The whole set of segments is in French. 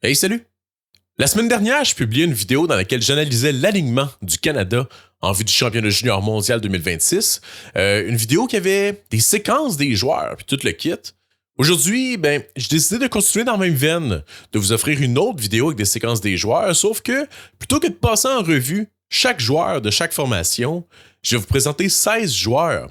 Hey, salut! La semaine dernière, je publiais une vidéo dans laquelle j'analysais l'alignement du Canada en vue du championnat junior mondial 2026. Une vidéo qui avait des séquences des joueurs puis tout le kit. Aujourd'hui, j'ai décidé de continuer dans la même veine, de vous offrir une autre vidéo avec des séquences des joueurs, sauf que plutôt que de passer en revue chaque joueur de chaque formation, je vais vous présenter 16 joueurs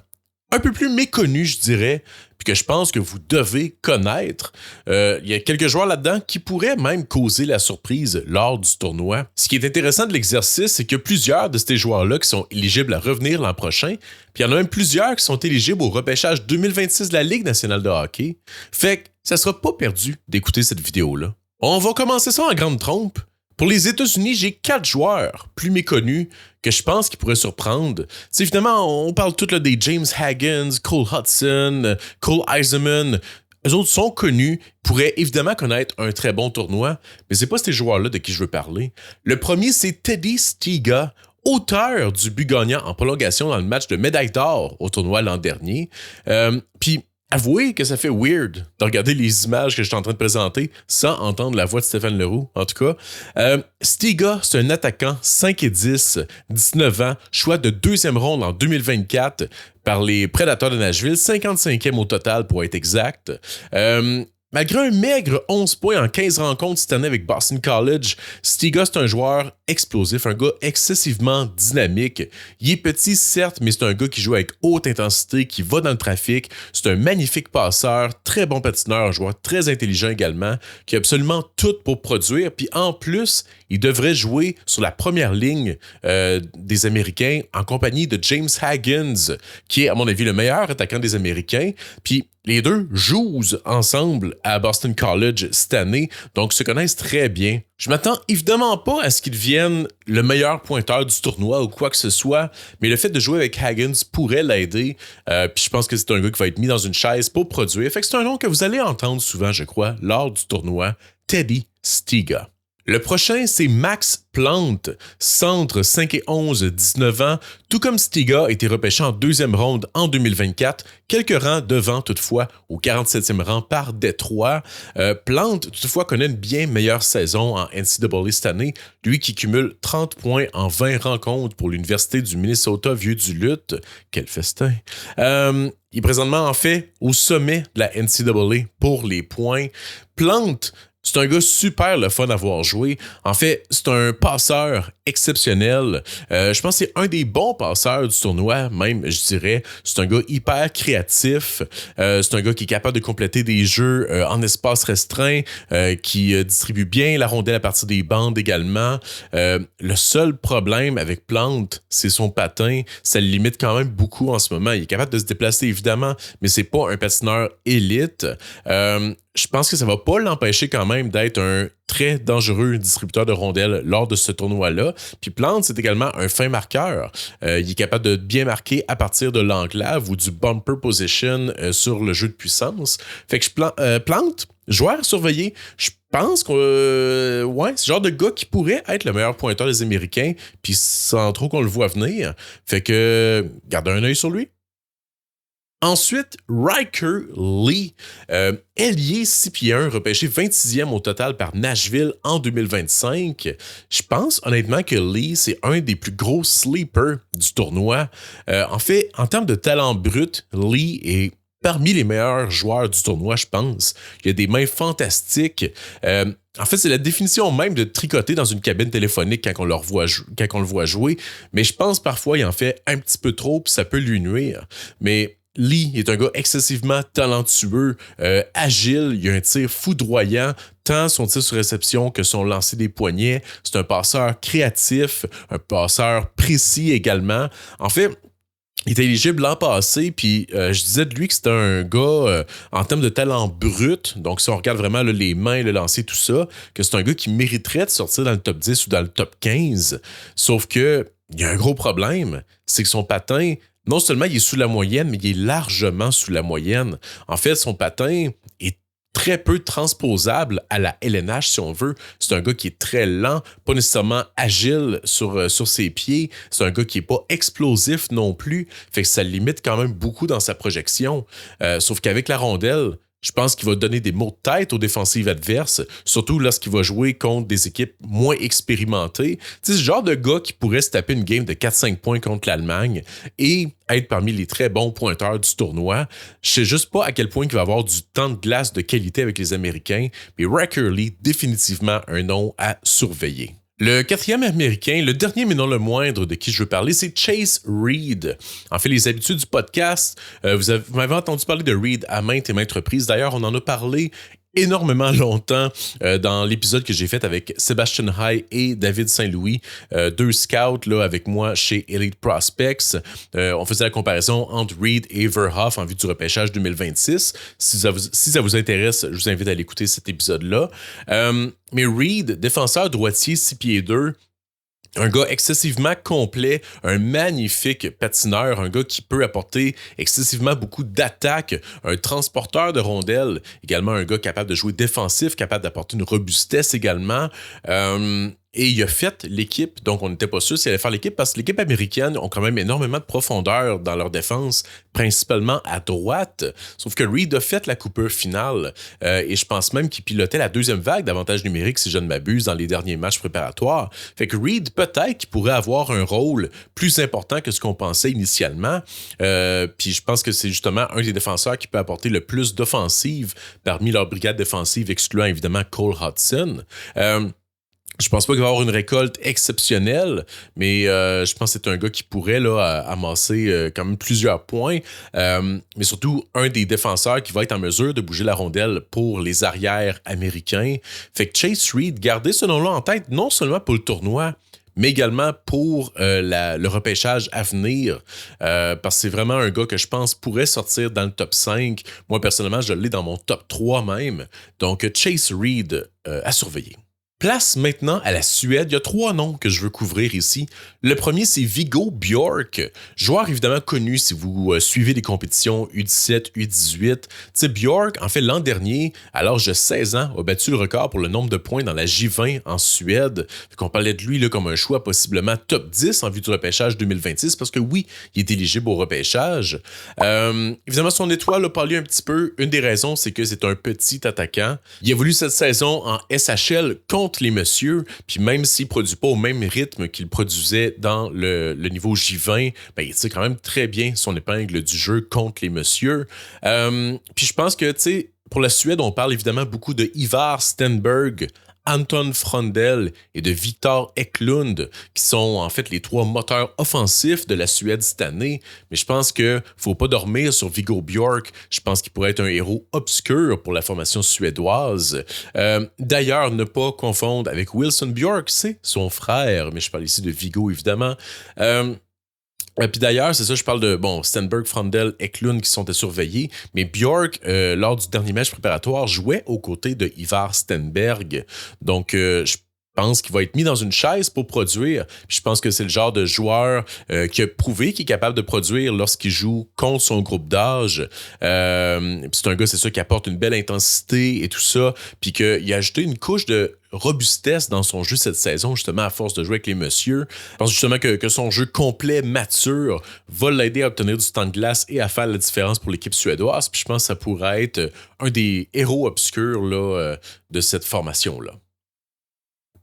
un peu plus méconnus, je dirais, puis que je pense que vous devez connaître. Il y a quelques joueurs là-dedans qui pourraient même causer la surprise lors du tournoi. Ce qui est intéressant de l'exercice, c'est que plusieurs de ces joueurs-là qui sont éligibles à revenir l'an prochain, puis il y en a même plusieurs qui sont éligibles au repêchage 2026 de la Ligue nationale de hockey. Fait que ça sera pas perdu d'écouter cette vidéo-là. On va commencer ça en grande trompe. Pour les États-Unis, j'ai 4 joueurs plus méconnus que je pense qu'ils pourraient surprendre. T'sais, évidemment, on parle tout là, des James Haggins, Cole Hudson, Cole Eiserman. Eux autres sont connus, pourraient évidemment connaître un très bon tournoi, mais c'est pas ces joueurs-là de qui je veux parler. Le premier, c'est Teddy Stiga, auteur du but gagnant en prolongation dans le match de médaille d'or au tournoi l'an dernier. Puis avouez que ça fait weird de regarder les images que je suis en train de présenter sans entendre la voix de Stéphane Leroux, en tout cas. Stiga, c'est un attaquant 5 et 10, 19 ans, choix de deuxième ronde en 2024 par les Prédateurs de Nashville, 55e au total pour être exact. Malgré un maigre 11 points en 15 rencontres cette année avec Boston College, Stiga, c'est un joueur explosif, un gars excessivement dynamique. Il est petit, certes, mais c'est un gars qui joue avec haute intensité, qui va dans le trafic. C'est un magnifique passeur, très bon patineur, un joueur très intelligent également, qui a absolument tout pour produire. Puis en plus, il devrait jouer sur la première ligne des Américains en compagnie de James Haggins, qui est, à mon avis, le meilleur attaquant des Américains. Puis les deux jouent ensemble à Boston College cette année, donc se connaissent très bien. Je m'attends évidemment pas à ce qu'ils deviennent le meilleur pointeur du tournoi ou quoi que ce soit, mais le fait de jouer avec Haggins pourrait l'aider. Puis je pense que c'est un gars qui va être mis dans une chaise pour produire. Fait que c'est un nom que vous allez entendre souvent, je crois, lors du tournoi, Teddy Stiga. Le prochain, c'est Max Plante, centre 5 et 11, 19 ans. Tout comme Stiga a été repêché en deuxième ronde en 2024, quelques rangs devant toutefois au 47e rang par Détroit. Plante, toutefois, connaît une bien meilleure saison en NCAA cette année, lui qui cumule 30 points en 20 rencontres pour l'Université du Minnesota Vieux-du-Lutte. Quel festin! Il est présentement en fait au sommet de la NCAA pour les points. Plante, c'est un gars super le fun à voir jouer. En fait, c'est un passeur exceptionnel. Je pense que c'est un des bons passeurs du tournoi, même, je dirais. C'est un gars hyper créatif. C'est un gars qui est capable de compléter des jeux en espace restreint, qui distribue bien la rondelle à partir des bandes également. Le seul problème avec Plante, c'est son patin. Ça le limite quand même beaucoup en ce moment. Il est capable de se déplacer, évidemment, mais c'est pas un patineur élite. Je pense que ça va pas l'empêcher quand même d'être un très dangereux distributeur de rondelles lors de ce tournoi-là. Puis Plante, c'est également un fin marqueur. Il est capable de bien marquer à partir de l'enclave ou du bumper position sur le jeu de puissance. Fait que Plante, joueur surveillé, je pense que ouais, c'est le genre de gars qui pourrait être le meilleur pointeur des Américains, puis sans trop qu'on le voit venir. Fait que gardez un œil sur lui. Ensuite, Riker Lee, ailier 6 pieds 1, repêché 26e au total par Nashville en 2025. Je pense honnêtement que Lee, c'est un des plus gros sleepers du tournoi. En fait, en termes de talent brut, Lee est parmi les meilleurs joueurs du tournoi, je pense. Il a des mains fantastiques. En fait, c'est la définition même de tricoter dans une cabine téléphonique quand on le voit jouer. Mais je pense parfois il en fait un petit peu trop, puis ça peut lui nuire. Mais Lee est un gars excessivement talentueux, agile, il a un tir foudroyant, tant son tir sur réception que son lancer des poignets. C'est un passeur créatif, un passeur précis également. En fait, il était éligible l'an passé, puis je disais de lui que c'était un gars, en termes de talent brut, donc si on regarde vraiment là, les mains, le lancer, tout ça, que c'est un gars qui mériterait de sortir dans le top 10 ou dans le top 15. Sauf que il y a un gros problème, c'est que son patin, non seulement il est sous la moyenne, mais il est largement sous la moyenne. En fait, son patin est très peu transposable à la LNH, si on veut. C'est un gars qui est très lent, pas nécessairement agile sur ses pieds. C'est un gars qui est pas explosif non plus. Fait que ça le limite quand même beaucoup dans sa projection. Sauf qu'avec la rondelle, Je pense qu'il va donner des maux de tête aux défensives adverses, surtout lorsqu'il va jouer contre des équipes moins expérimentées. C'est ce genre de gars qui pourrait se taper une game de 4-5 points contre l'Allemagne et être parmi les très bons pointeurs du tournoi. Je sais juste pas à quel point il va avoir du temps de glace de qualité avec les Américains, mais Rackerly, définitivement un nom à surveiller. Le quatrième américain, le dernier mais non le moindre de qui je veux parler, c'est Chase Reed. En fait, les habitudes du podcast, vous m'avez entendu parler de Reed à maintes et maintes reprises. D'ailleurs, on en a parlé énormément longtemps dans l'épisode que j'ai fait avec Sébastien High et David Saint-Louis, deux scouts là, avec moi chez Elite Prospects. On faisait la comparaison entre Reed et Verhoff en vue du repêchage 2026. Si ça vous intéresse, je vous invite à l'écouter cet épisode-là. Mais Reed, défenseur droitier 6 pieds 2, un gars excessivement complet, un magnifique patineur, un gars qui peut apporter excessivement beaucoup d'attaques, un transporteur de rondelles, également un gars capable de jouer défensif, capable d'apporter une robustesse également. Et il a fait l'équipe, donc on n'était pas sûr s'il allait faire l'équipe parce que l'équipe américaine ont quand même énormément de profondeur dans leur défense, principalement à droite. Sauf que Reed a fait la coupure finale et je pense même qu'il pilotait la deuxième vague d'avantage numérique, si je ne m'abuse, dans les derniers matchs préparatoires. Fait que Reed, peut-être qu'il pourrait avoir un rôle plus important que ce qu'on pensait initialement. Puis je pense que c'est justement un des défenseurs qui peut apporter le plus d'offensive parmi leur brigade défensive, excluant évidemment Cole Hudson. Je pense pas qu'il va avoir une récolte exceptionnelle, mais je pense que c'est un gars qui pourrait là, amasser quand même plusieurs points, mais surtout un des défenseurs qui va être en mesure de bouger la rondelle pour les arrières américains. Fait que Chase Reed, gardez ce nom-là en tête, non seulement pour le tournoi, mais également pour le repêchage à venir, parce que c'est vraiment un gars que je pense pourrait sortir dans le top 5. Moi, personnellement, je l'ai dans mon top 3 même. Donc, Chase Reed à surveiller. Place maintenant à la Suède. Il y a 3 noms que je veux couvrir ici. Le premier, c'est Viggo Bjork, joueur évidemment connu si vous suivez les compétitions U17, U18. Tu Bjork, en fait, l'an dernier, à l'âge de 16 ans, a battu le record pour le nombre de points dans la J20 en Suède. On parlait de lui là, comme un choix possiblement top 10 en vue du repêchage 2026 parce que oui, il est éligible au repêchage. Évidemment, son étoile a parlé un petit peu. Une des raisons, c'est que c'est un petit attaquant. Il a voulu cette saison en SHL contre les messieurs, puis même s'il ne produit pas au même rythme qu'il produisait dans le niveau J20, ben, il tire quand même très bien son épingle du jeu contre les messieurs. Puis je pense que, tu sais, pour la Suède, on parle évidemment beaucoup de Ivar Stenberg, Anton Frondel et de Viktor Eklund, qui sont en fait les 3 moteurs offensifs de la Suède cette année. Mais je pense qu'il ne faut pas dormir sur Viggo Bjork. Je pense qu'il pourrait être un héros obscur pour la formation suédoise. D'ailleurs, ne pas confondre avec Wilson Bjork, c'est son frère, mais je parle ici de Viggo évidemment. Puis d'ailleurs, c'est ça, je parle de Stenberg, Frondel, Eklund qui sont à surveiller, mais Bjork, lors du dernier match préparatoire, jouait aux côtés de Ivar Stenberg. Donc, je pense qu'il va être mis dans une chaise pour produire. Puis je pense que c'est le genre de joueur qui a prouvé qu'il est capable de produire lorsqu'il joue contre son groupe d'âge. Puis c'est un gars, c'est ça, qui apporte une belle intensité et tout ça. Puis qu'il a ajouté une couche de robustesse dans son jeu cette saison, justement, à force de jouer avec les messieurs. Je pense justement que son jeu complet, mature, va l'aider à obtenir du temps de glace et à faire la différence pour l'équipe suédoise. Puis je pense que ça pourrait être un des héros obscurs là, de cette formation-là.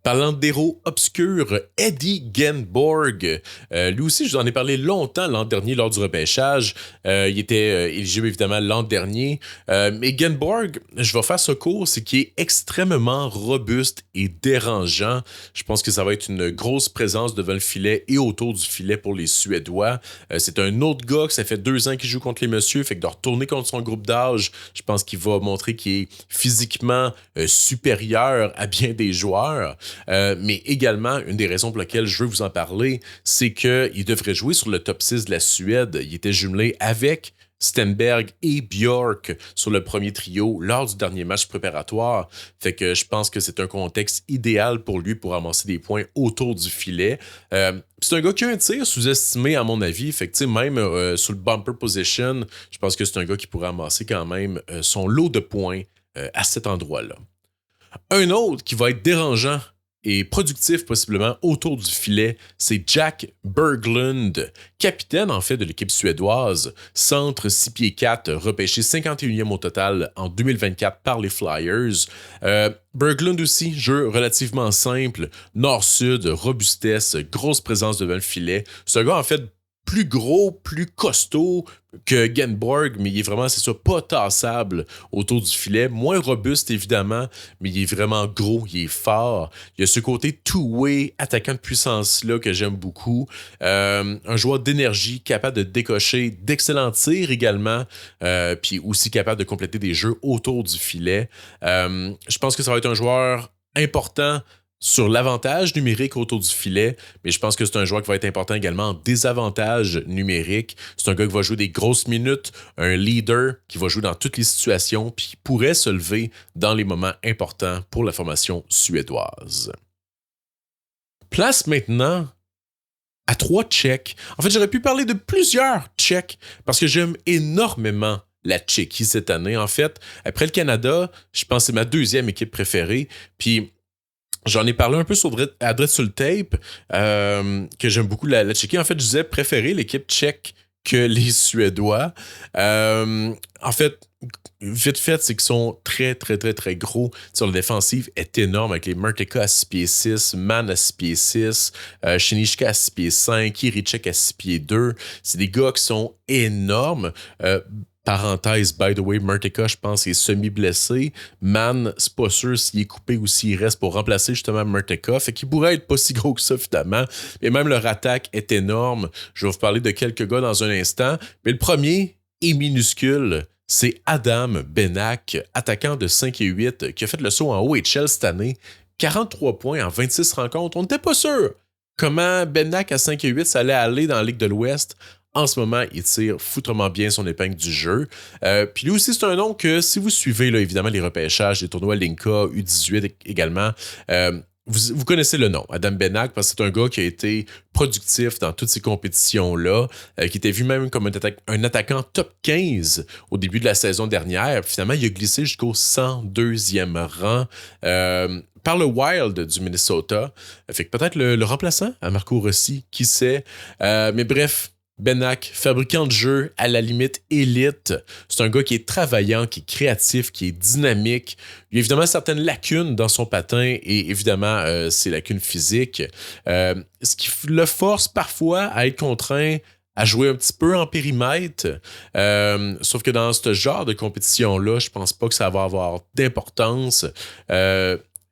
Parlant d'héros obscurs, Eddie Genborg. Lui aussi, je vous en ai parlé longtemps l'an dernier lors du repêchage. Il était éligible évidemment l'an dernier. Mais Genborg, je vais faire ce cours, c'est qu'il est extrêmement robuste et dérangeant. Je pense que ça va être une grosse présence devant le filet et autour du filet pour les Suédois. C'est un autre gars que ça fait 2 ans qu'il joue contre les messieurs, fait que de retourner contre son groupe d'âge, je pense qu'il va montrer qu'il est physiquement supérieur à bien des joueurs. Mais également, une des raisons pour lesquelles je veux vous en parler, c'est qu'il devrait jouer sur le top 6 de la Suède. Il était jumelé avec Stenberg et Bjork sur le premier trio lors du dernier match préparatoire. Fait que je pense que c'est un contexte idéal pour lui pour amasser des points autour du filet. C'est un gars qui a un tir sous-estimé à mon avis. Fait que même sur le bumper position, je pense que c'est un gars qui pourrait amasser quand même son lot de points à cet endroit-là. Un autre qui va être dérangeant et productif possiblement autour du filet, c'est Jack Berglund, capitaine en fait de l'équipe suédoise, centre 6 pieds 4, repêché 51e au total en 2024 par les Flyers. Berglund aussi, jeu relativement simple, nord-sud, robustesse, grosse présence devant le filet. C'est un gars en fait plus gros, plus costaud que Genborg, mais il est vraiment, c'est ça, pas tassable autour du filet. Moins robuste, évidemment, mais il est vraiment gros, il est fort. Il y a ce côté two-way, attaquant de puissance-là que j'aime beaucoup. Un joueur d'énergie, capable de décocher d'excellents tirs également, puis aussi capable de compléter des jeux autour du filet. Je pense que ça va être un joueur important sur l'avantage numérique autour du filet, mais je pense que c'est un joueur qui va être important également en désavantage numérique. C'est un gars qui va jouer des grosses minutes, un leader qui va jouer dans toutes les situations, puis qui pourrait se lever dans les moments importants pour la formation suédoise. Place maintenant à 3 Tchèques. En fait, j'aurais pu parler de plusieurs Tchèques parce que j'aime énormément la Tchéquie cette année. En fait, après le Canada, je pense que c'est ma deuxième équipe préférée, puis j'en ai parlé un peu sur le tape, que j'aime beaucoup la Tchéquie. En fait, je disais préférer l'équipe tchèque que les Suédois. En fait, vite fait, c'est qu'ils sont très, très, très, très gros. Sur la défensive est énorme avec les Merteka à 6 pieds 6, Man à 6 pieds 6, Shinishka à 6 pieds 5, Kiricek à 6 pieds 2. C'est des gars qui sont énormes. Parenthèse, by the way, Merteka, je pense, est semi-blessé. Man, c'est pas sûr s'il est coupé ou s'il reste pour remplacer justement Merteka. Fait qu'il pourrait être pas si gros que ça, finalement. Et même leur attaque est énorme. Je vais vous parler de quelques gars dans un instant. Mais le premier est minuscule. C'est Adam Benak, attaquant de 5 et 8, qui a fait le saut en OHL cette année. 43 points en 26 rencontres. On n'était pas sûr comment Benak à 5 et 8, ça allait aller dans la Ligue de l'Ouest. En ce moment, il tire foutrement bien son épingle du jeu. Puis lui aussi, c'est un nom que si vous suivez là, évidemment les repêchages, les tournois Linka, U18 également, vous connaissez le nom, Adam Benak, parce que c'est un gars qui a été productif dans toutes ces compétitions-là, qui était vu même comme un attaquant top 15 au début de la saison dernière. Puis finalement, il a glissé jusqu'au 102e rang. Par le Wild du Minnesota. Fait que peut-être le remplaçant à Marco Rossi, qui sait. Mais bref, Benak, fabricant de jeux à la limite élite. C'est un gars qui est travaillant, qui est créatif, qui est dynamique. Il y a évidemment certaines lacunes dans son patin et évidemment ses lacunes physiques. Ce qui le force parfois à être contraint à jouer un petit peu en périmètre. Sauf que dans ce genre de compétition-là, je pense pas que ça va avoir d'importance.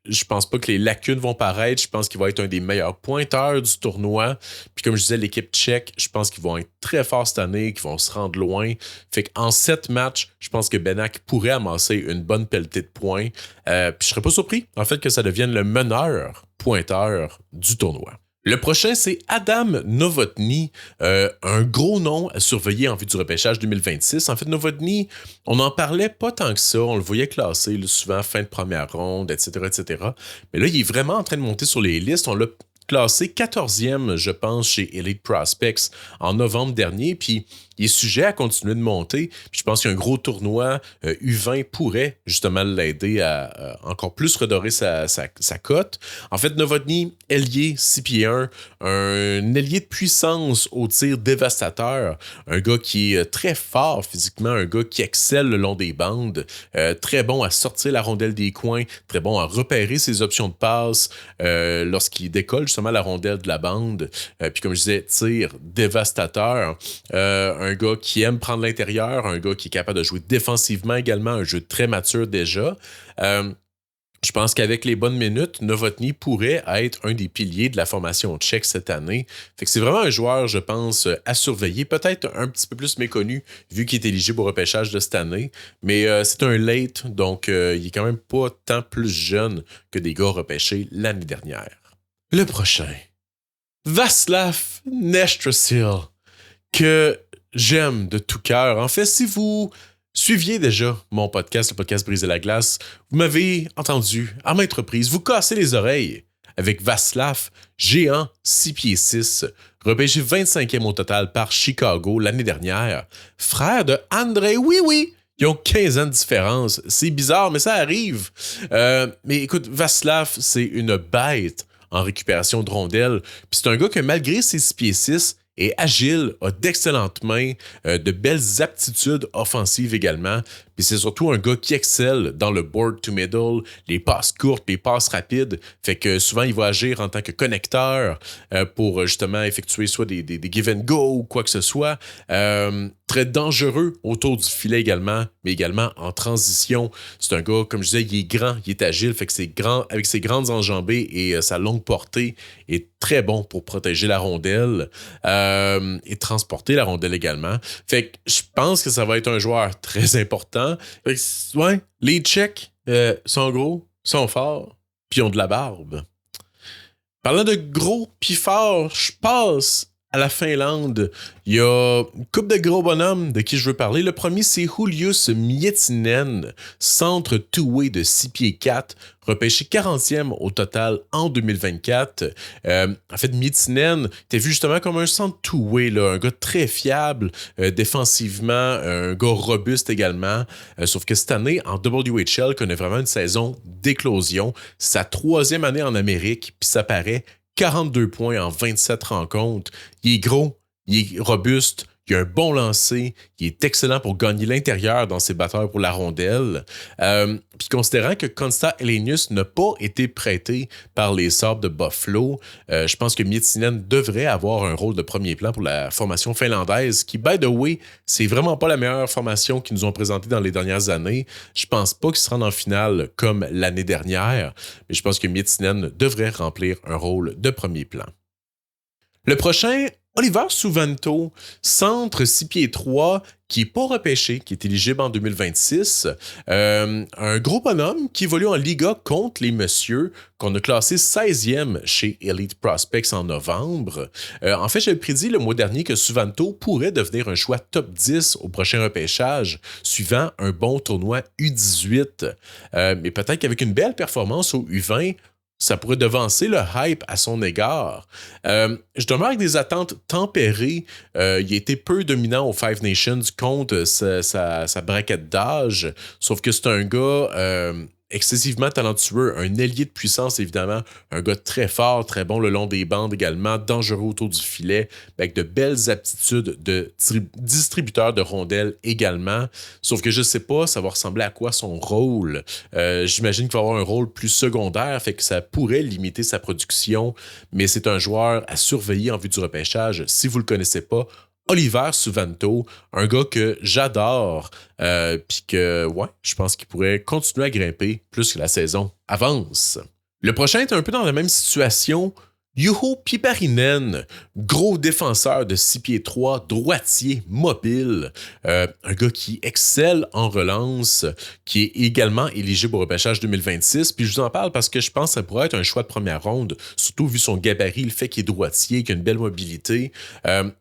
Je pense pas que les lacunes vont paraître. Je pense qu'il va être un des meilleurs pointeurs du tournoi. Puis comme je disais, l'équipe tchèque, je pense qu'ils vont être très forts cette année, qu'ils vont se rendre loin. Fait qu'en 7 matchs, je pense que Benak pourrait amasser une bonne pelletée de points. Puis je serais pas surpris, en fait, que ça devienne le meneur pointeur du tournoi. Le prochain, c'est Adam Novotny, un gros nom à surveiller en vue du repêchage 2026. En fait, Novotny, on n'en parlait pas tant que ça. On le voyait classé là, souvent fin de première ronde, etc., etc. Mais là, il est vraiment en train de monter sur les listes. On l'a classé 14e, je pense, chez Elite Prospects en novembre dernier. Puis, il est sujet à continuer de monter. Puis je pense qu'un gros tournoi U20 pourrait justement l'aider à encore plus redorer sa cote. En fait, Novotny, ailier 6 pieds 1, un ailier de puissance au tir dévastateur, un gars qui est très fort physiquement, un gars qui excelle le long des bandes, très bon à sortir la rondelle des coins, très bon à repérer ses options de passe lorsqu'il décolle justement la rondelle de la bande. Puis comme je disais, tir dévastateur. Un gars qui aime prendre l'intérieur, un gars qui est capable de jouer défensivement également, un jeu très mature déjà. Je pense qu'avec les bonnes minutes, Novotny pourrait être un des piliers de la formation tchèque cette année. Fait que c'est vraiment un joueur, je pense, à surveiller, peut-être un petit peu plus méconnu vu qu'il est éligible au repêchage de cette année. Mais c'est un late, donc il est quand même pas tant plus jeune que des gars repêchés l'année dernière. Le prochain, Václav Nestrasil, que j'aime de tout cœur. En fait, si vous suiviez déjà mon podcast, le podcast Briser la glace, vous m'avez entendu à maintes reprises vous casser les oreilles avec Václav, géant 6 pieds 6, repêché 25e au total par Chicago l'année dernière, frère de Andrei Oui-Oui, Ils ont 15 ans de différence. C'est bizarre, mais ça arrive. Mais écoute, Václav, c'est une bête en récupération de rondelles. Puis c'est un gars que, malgré ses 6 pieds 6, est agile, a d'excellentes mains, de belles aptitudes offensives également. Puis c'est surtout un gars qui excelle dans le board to middle, les passes courtes, les passes rapides. Fait que souvent, il va agir en tant que connecteur pour justement effectuer soit des give and go ou quoi que ce soit. Très dangereux autour du filet également, mais également en transition. C'est un gars, comme je disais, il est grand, il est agile, fait que c'est grand, avec ses grandes enjambées et sa longue portée, est très bon pour protéger la rondelle et transporter la rondelle également. Fait que je pense que ça va être un joueur très important. Fait que, ouais, les Tchèques sont gros, sont forts, puis ont de la barbe. Parlant de gros puis forts, je passe à la Finlande. Il y a une couple de gros bonhommes de qui je veux parler. Le premier, c'est Julius Miettinen, centre two-way de 6 pieds 4, repêché 40e au total en 2024. En fait, Miettinen était vu justement comme un centre two-way, là, un gars très fiable défensivement, un gars robuste également. Sauf que cette année, en WHL, connaît vraiment une saison d'éclosion. C'est sa 3e année en Amérique, puis ça paraît 42 points en 27 rencontres. Il est gros, il est robuste, il a un bon lancer, il est excellent pour gagner l'intérieur dans ses batteurs pour la rondelle. Puis considérant que Konsta Helenius n'a pas été prêté par les Sabres de Buffalo, je pense que Miettinen devrait avoir un rôle de premier plan pour la formation finlandaise, qui, by the way, c'est vraiment pas la meilleure formation qu'ils nous ont présentée dans les dernières années. Je pense pas qu'ils se rendent en finale comme l'année dernière, mais je pense que Miettinen devrait remplir un rôle de premier plan. Le prochain, Oliver Suvanto, centre 6 pieds 3, qui n'est pas repêché, qui est éligible en 2026. Un gros bonhomme qui évolue en Liga contre les messieurs, qu'on a classé 16e chez Elite Prospects en novembre. En fait, j'avais prédit le mois dernier que Suvanto pourrait devenir un choix top 10 au prochain repêchage, suivant un bon tournoi U18. Mais peut-être qu'avec une belle performance au U20, ça pourrait devancer le hype à son égard. Je demeure avec des attentes tempérées. Il a été peu dominant aux Five Nations contre sa braquette d'âge, sauf que c'est un gars excessivement talentueux, un ailier de puissance évidemment, un gars très fort, très bon le long des bandes également, dangereux autour du filet, avec de belles aptitudes de distributeur de rondelles également, sauf que je sais pas, ça va ressembler à quoi son rôle. J'imagine qu'il va avoir un rôle plus secondaire, fait que ça pourrait limiter sa production, mais c'est un joueur à surveiller en vue du repêchage. Si vous le connaissez pas, Oliver Suvanto, un gars que j'adore, puis que, ouais, je pense qu'il pourrait continuer à grimper plus que la saison avance. Le prochain est un peu dans la même situation. Juho Piparinen, gros défenseur de 6 pieds 3, droitier, mobile, un gars qui excelle en relance, qui est également éligible au repêchage 2026. Puis je vous en parle parce que je pense que ça pourrait être un choix de première ronde, surtout vu son gabarit, le fait qu'il est droitier, qu'il a une belle mobilité.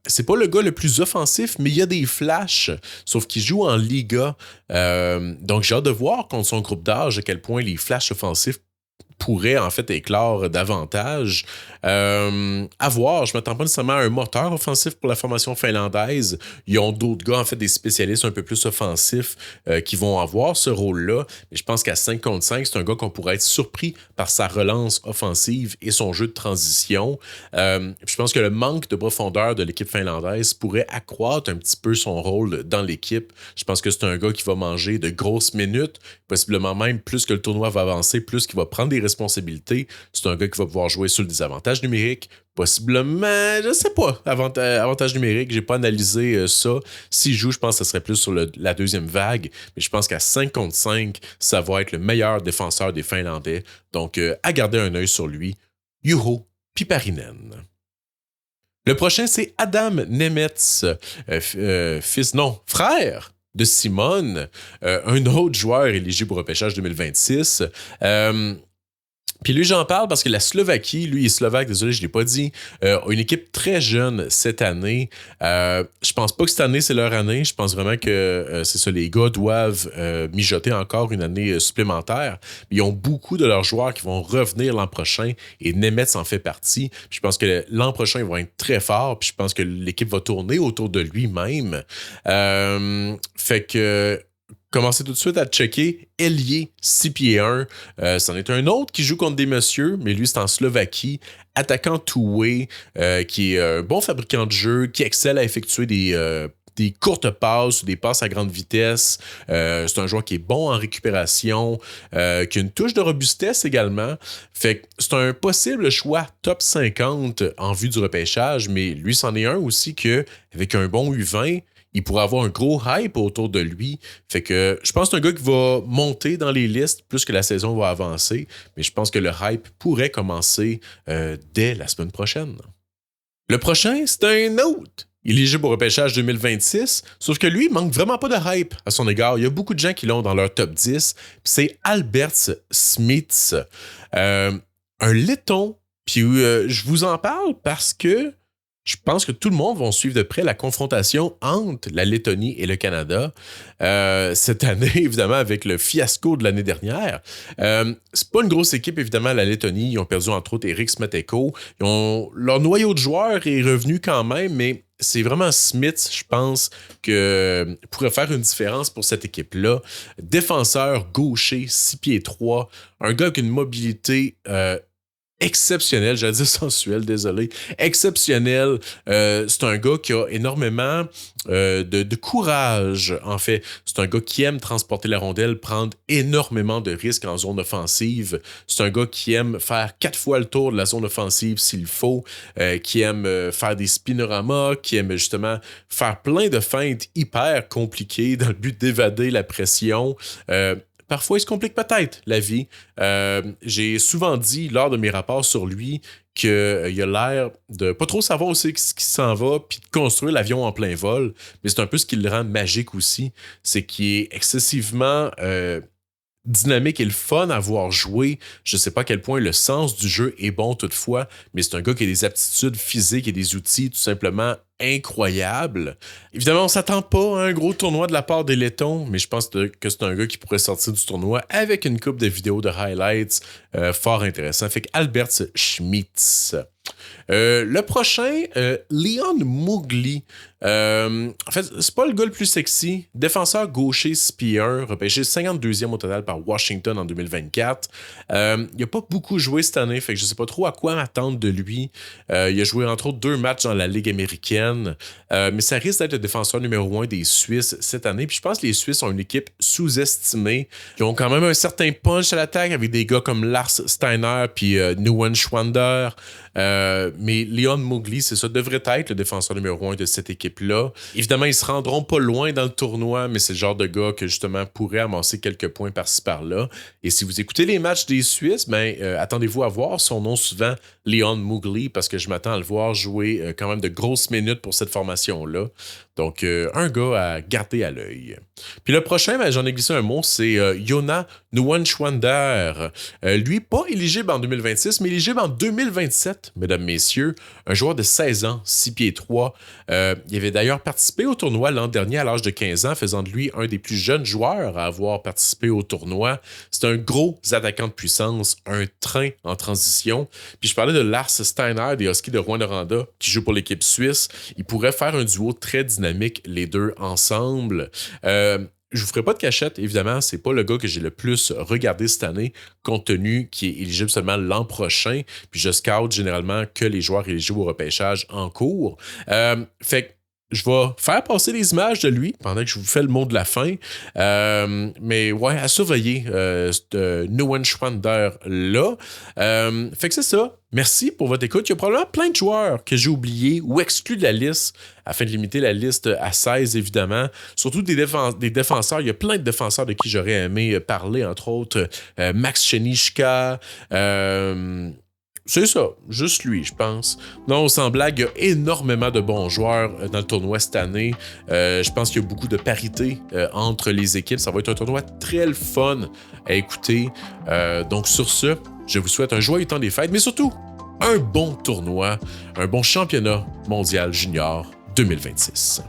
C'est pas le gars le plus offensif, mais il y a des flashs, sauf qu'il joue en Liga. Donc j'ai hâte de voir contre son groupe d'âge à quel point les flashs offensifs pourrait en fait éclore davantage. À voir, je ne m'attends pas nécessairement à un moteur offensif pour la formation finlandaise. Ils ont d'autres gars, en fait, des spécialistes un peu plus offensifs qui vont avoir ce rôle-là. Mais je pense qu'à 5 contre 5, c'est un gars qu'on pourrait être surpris par sa relance offensive et son jeu de transition. Je pense que le manque de profondeur de l'équipe finlandaise pourrait accroître un petit peu son rôle dans l'équipe. Je pense que c'est un gars qui va manger de grosses minutes, possiblement même plus que le tournoi va avancer, plus qu'il va prendre des responsabilités. C'est un gars qui va pouvoir jouer sur le désavantage numérique, possiblement, je sais pas, avantage numérique, j'ai pas analysé ça. S'il joue, je pense que ce serait plus sur la deuxième vague, mais je pense qu'à 5 contre 5, ça va être le meilleur défenseur des Finlandais. Donc, à garder un œil sur lui, Juho Piparinen. Le prochain, c'est Adam Nemetz, frère de Simone, un autre joueur éligible au repêchage 2026. Puis lui, j'en parle parce que la Slovaquie, lui, il est slovaque, désolé, je ne l'ai pas dit, a une équipe très jeune cette année. Je pense pas que cette année, c'est leur année. Je pense vraiment que c'est ça, les gars doivent mijoter encore une année supplémentaire. Ils ont beaucoup de leurs joueurs qui vont revenir l'an prochain et Nemetz en fait partie. Puis je pense que l'an prochain, ils vont être très forts. Puis je pense que l'équipe va tourner autour de lui-même. Fait que commencez tout de suite à checker ailier 6 pieds 1. C'en est un autre qui joue contre des messieurs, mais lui, c'est en Slovaquie. Attaquant two-way, qui est un bon fabricant de jeu, qui excelle à effectuer des courtes passes, des passes à grande vitesse. C'est un joueur qui est bon en récupération, qui a une touche de robustesse également. Fait que c'est un possible choix top 50 en vue du repêchage, mais lui, c'en est un aussi que, avec un bon U20, il pourrait avoir un gros hype autour de lui. Fait que je pense que c'est un gars qui va monter dans les listes plus que la saison va avancer, mais je pense que le hype pourrait commencer dès la semaine prochaine. Le prochain, c'est un autre éligible au repêchage 2026, sauf que lui, il manque vraiment pas de hype à son égard. Il y a beaucoup de gens qui l'ont dans leur top 10. C'est Alberts Smits, un laiton. Puis je vous en parle parce que je pense que tout le monde va suivre de près la confrontation entre la Lettonie et le Canada. Cette année, évidemment, avec le fiasco de l'année dernière. C'est pas une grosse équipe, évidemment, la Lettonie. Ils ont perdu, entre autres, Eric Smeteko. Leur noyau de joueurs est revenu quand même, mais c'est vraiment Smith, je pense, que pourrait faire une différence pour cette équipe-là. Défenseur gaucher, 6 pieds 3, un gars avec une mobilité exceptionnel, j'allais dire sensuel, désolé, exceptionnel. C'est un gars qui a énormément de courage, en fait. C'est un gars qui aime transporter la rondelle, prendre énormément de risques en zone offensive. C'est un gars qui aime faire 4 fois le tour de la zone offensive s'il faut, qui aime faire des spinoramas, qui aime justement faire plein de feintes hyper compliquées dans le but d'évader la pression. Parfois, il se complique peut-être la vie. J'ai souvent dit lors de mes rapports sur lui qu'il a l'air de pas trop savoir aussi ce qui s'en va puis de construire l'avion en plein vol. Mais c'est un peu ce qui le rend magique aussi. C'est qu'il est excessivement dynamique et le fun à voir jouer. Je sais pas à quel point le sens du jeu est bon toutefois, mais c'est un gars qui a des aptitudes physiques et des outils tout simplement incroyables. Évidemment, on s'attend pas à un gros tournoi de la part des Lettons, mais je pense que c'est un gars qui pourrait sortir du tournoi avec une couple de vidéos de highlights fort intéressant. Fait que Alberts Smits. Le prochain, Leon Mugli. En fait, c'est pas le gars le plus sexy. Défenseur gaucher Spear, repêché 52e au total par Washington en 2024. Il a pas beaucoup joué cette année, fait que je sais pas trop à quoi m'attendre de lui. Il a joué entre autres 2 matchs dans la Ligue américaine, mais ça risque d'être le défenseur numéro 1 des Suisses cette année. Puis je pense que les Suisses ont une équipe sous-estimée. Ils ont quand même un certain punch à l'attaque avec des gars comme Lars Steiner puis Nguyen Schwander. Mais Leon Mugli, c'est ça, devrait être le défenseur numéro 1 de cette équipe-là. Évidemment, ils se rendront pas loin dans le tournoi, mais c'est le genre de gars que justement pourrait amasser quelques points par-ci par-là. Et si vous écoutez les matchs des Suisses, attendez-vous à voir son nom souvent, Leon Mugli, parce que je m'attends à le voir jouer quand même de grosses minutes pour cette formation-là. Donc, un gars à garder à l'œil. Puis le prochain, j'en ai glissé un mot, c'est Yona Nguyen-Schwander. Lui, pas éligible en 2026, mais éligible en 2027, mesdames, messieurs. Un joueur de 16 ans, 6 pieds 3. Il avait d'ailleurs participé au tournoi l'an dernier à l'âge de 15 ans, faisant de lui un des plus jeunes joueurs à avoir participé au tournoi. C'est un gros attaquant de puissance, un train en transition. Puis je parlais de Lars Steiner des Huskies de Rouyn-Noranda, qui joue pour l'équipe suisse. Il pourrait faire un duo très dynamique, les deux ensemble. Je vous ferai pas de cachette, évidemment, c'est pas le gars que j'ai le plus regardé cette année, compte tenu qu'il est éligible seulement l'an prochain, puis je scout généralement que les joueurs éligibles au repêchage en cours. Fait que je vais faire passer les images de lui pendant que je vous fais le mot de la fin. Mais ouais, à surveiller ce Nguyen Schwander-là. Fait que c'est ça. Merci pour votre écoute. Il y a probablement plein de joueurs que j'ai oubliés ou exclus de la liste afin de limiter la liste à 16, évidemment. Surtout des défenseurs. Il y a plein de défenseurs de qui j'aurais aimé parler, entre autres Max Chenichka. C'est ça, juste lui, je pense. Non, sans blague, il y a énormément de bons joueurs dans le tournoi cette année. Je pense qu'il y a beaucoup de parité entre les équipes. Ça va être un tournoi très le fun à écouter. Donc sur ce, je vous souhaite un joyeux temps des fêtes, mais surtout, un bon tournoi, un bon championnat mondial junior 2026.